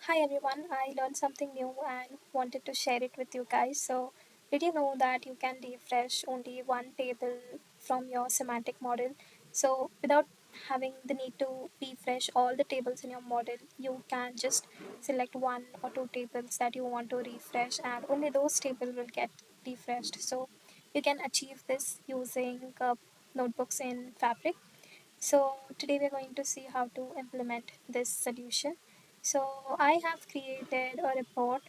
Hi everyone, I learned something new and wanted to share it with you guys. So, did you know that you can refresh only one table from your semantic model? So, without having the need to refresh all the tables in your model, you can just select one or two tables that you want to refresh, and only those tables will get refreshed. So, you can achieve this using notebooks in Fabric. So today we're going to see how to implement this solution. So I have created a report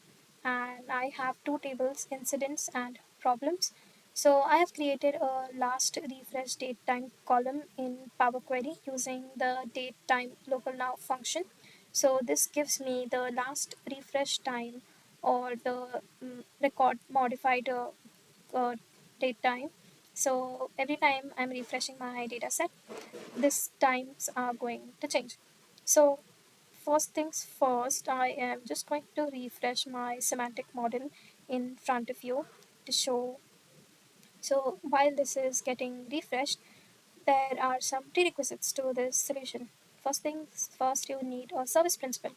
and I have two tables, incidents and problems. So I have created a last refresh date time column in Power Query using the date time local now function. So this gives me the last refresh time or the record modified date time. So every time I'm refreshing my data set, these times are going to change. So first things first, I am just going to refresh my semantic model in front of you to show. So while this is getting refreshed, there are some prerequisites to this solution. First things first, you need a service principal.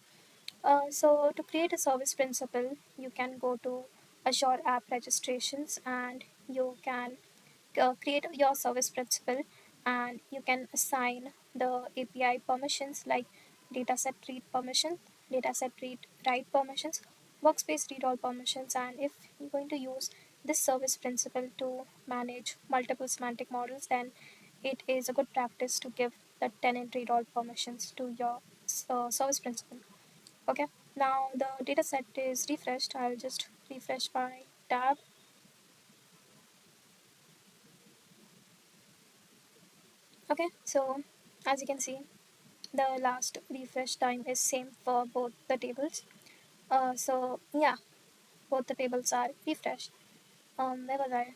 So to create a service principal, you can go to Azure App Registrations and you can create your service principal, and you can assign the API permissions like dataset read permission, dataset read write permissions, workspace read all permissions. And if you're going to use this service principal to manage multiple semantic models, then it is a good practice to give the tenant read all permissions to your service principal. Okay, now the dataset is refreshed. I'll just refresh my tab. Okay, so as you can see, the last refresh time is same for both the tables. So yeah, both the tables are refreshed. Where was I?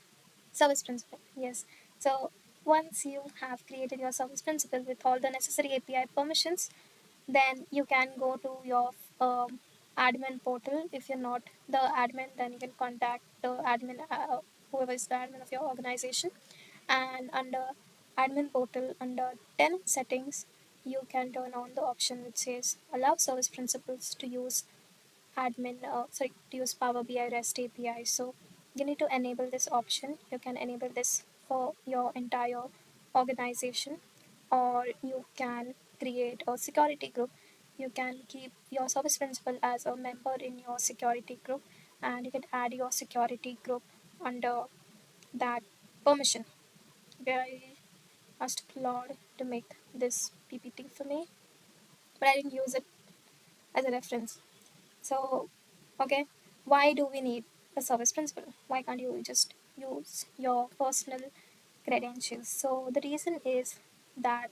Service principal. Yes. So once you have created your service principal with all the necessary API permissions, then you can go to your admin portal. If you're not the admin, then you can contact the admin, whoever is the admin of your organization. And under admin portal, under tenant settings, you can turn on the option which says allow service principals to use to use Power BI REST API. So you need to enable this option. You can enable this for your entire organization, or you can create a security group. You can keep your service principal as a member in your security group, and you can add your security group under that permission. Where I asked Claude to make this PPT for me, but I didn't use it as a reference. So, okay, why do we need a service principal? Why can't you just use your personal credentials? So, the reason is that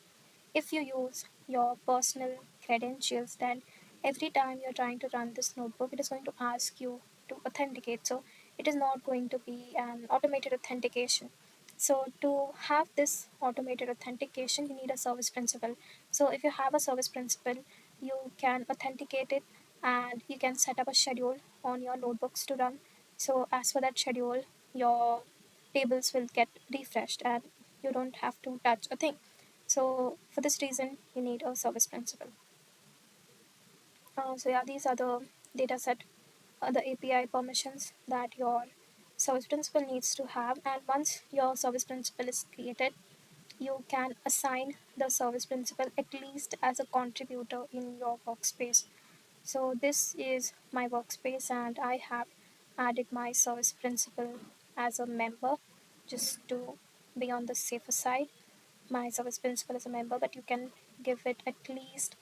if you use your personal credentials, then every time you're trying to run this notebook, it is going to ask you to authenticate. So, it is not going to be an automated authentication. So, to have this automated authentication, you need a service principal. So, if you have a service principal, you can authenticate it and you can set up a schedule on your notebooks to run. So, as for that schedule, your tables will get refreshed and you don't have to touch a thing. So, for this reason, you need a service principal. So, yeah, these are the dataset, the API permissions that your service principal needs to have. And once your service principal is created, you can assign the service principal at least as a contributor in your workspace. So this is my workspace and I have added my service principal as a member just to be on the safer side. My service principal is a member, but you can give it at least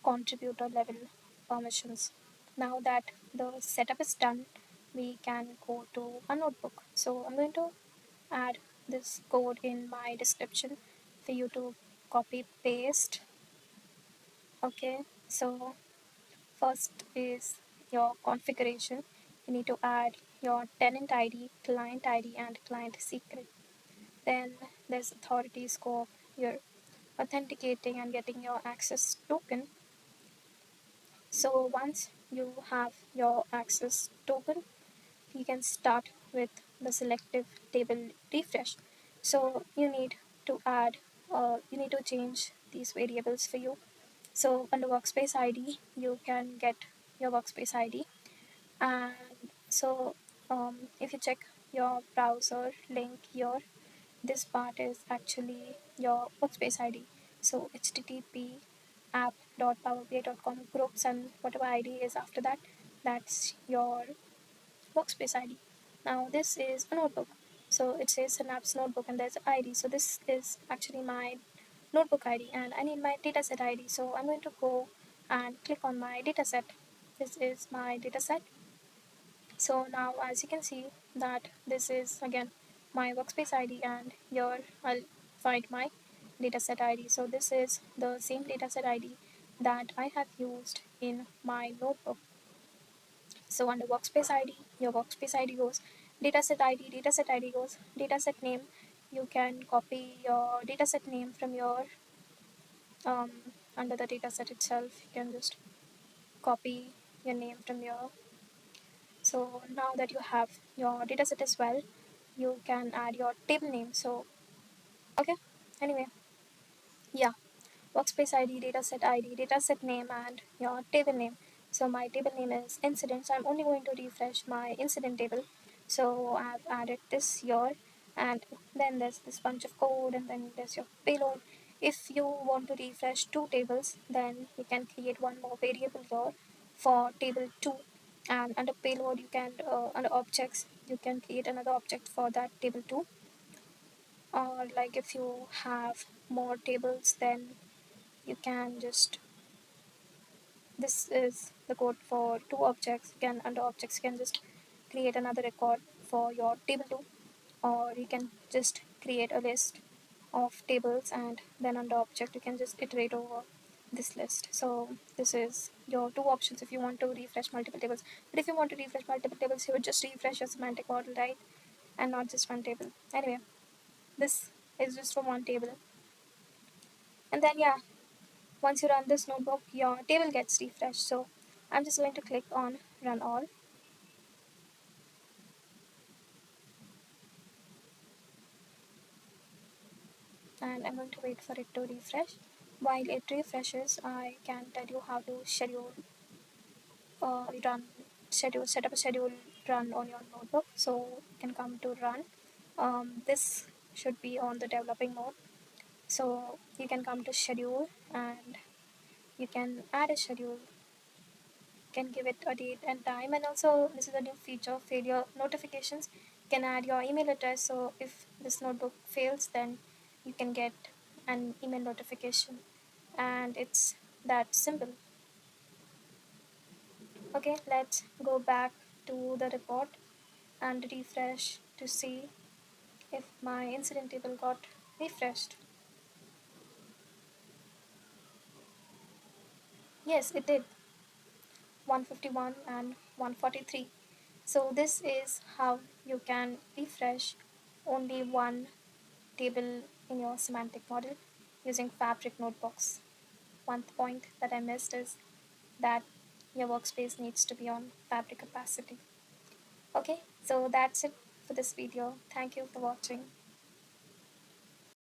contributor level permissions. Now that the setup is done, we can go to a notebook. So I'm going to add this code in my description for you to copy paste. Okay, so first is your configuration. You need to add your tenant ID, client ID, and client secret. Then there's authority scope. You're authenticating and getting your access token. So once you have your access token, you can start with the selective table refresh. So you need to you need to change these variables for you. So under workspace ID, you can get your workspace ID. And so if you check your browser link here, this part is actually your workspace ID. So http app.powerbi.com groups and whatever ID is after that, that's your workspace ID. Now this is a notebook. So it says Synapse notebook and there's an ID. So this is actually my notebook ID and I need my dataset ID. So I'm going to go and click on my dataset. This is my dataset. So now as you can see that this is again my workspace ID, and here I'll find my dataset ID. So this is the same dataset ID that I have used in my notebook. So under workspace ID, your workspace ID goes dataset ID goes dataset name. You can copy your dataset name from your um, under the dataset itself. You can just copy your name from your. So now that you have your dataset as well, you can add your table name. So okay, anyway, yeah, workspace ID, dataset name, and your table name. So my table name is incident. So I'm only going to refresh my incident table. So I've added this here, and then there's this bunch of code, and then there's your payload. If you want to refresh two tables, then you can create one more variable here for table 2. And under payload, you can under objects, you can create another object for that table 2. Or like if you have more tables, then you can just, this is the code for two objects. You can under objects you can just create another record for your table 2, or you can just create a list of tables, and then under object you can just iterate over this list. So this is your two options if you want to refresh multiple tables. But if you want to refresh multiple tables, you would just refresh your semantic model, right, and not just one table. Anyway, this is just for one table. And then yeah, once you run this notebook, your table gets refreshed. So I'm just going to click on run all, and I'm going to wait for it to refresh. While it refreshes, I can tell you how to schedule run schedule set up a schedule run on your notebook. So you can come to run. This should be on the developing mode. So you can come to schedule, and you can add a schedule, can give it a date and time. And also this is a new feature, failure notifications. You can add your email address, so if this notebook fails, then you can get an email notification, and it's that simple. Okay, let's go back to the report and refresh to see if my incident table got refreshed. Yes, it did. 151 and 143. So this is how you can refresh only one table in your semantic model using Fabric notebooks. One point that I missed is that your workspace needs to be on Fabric capacity. Okay, so that's it for this video. Thank you for watching.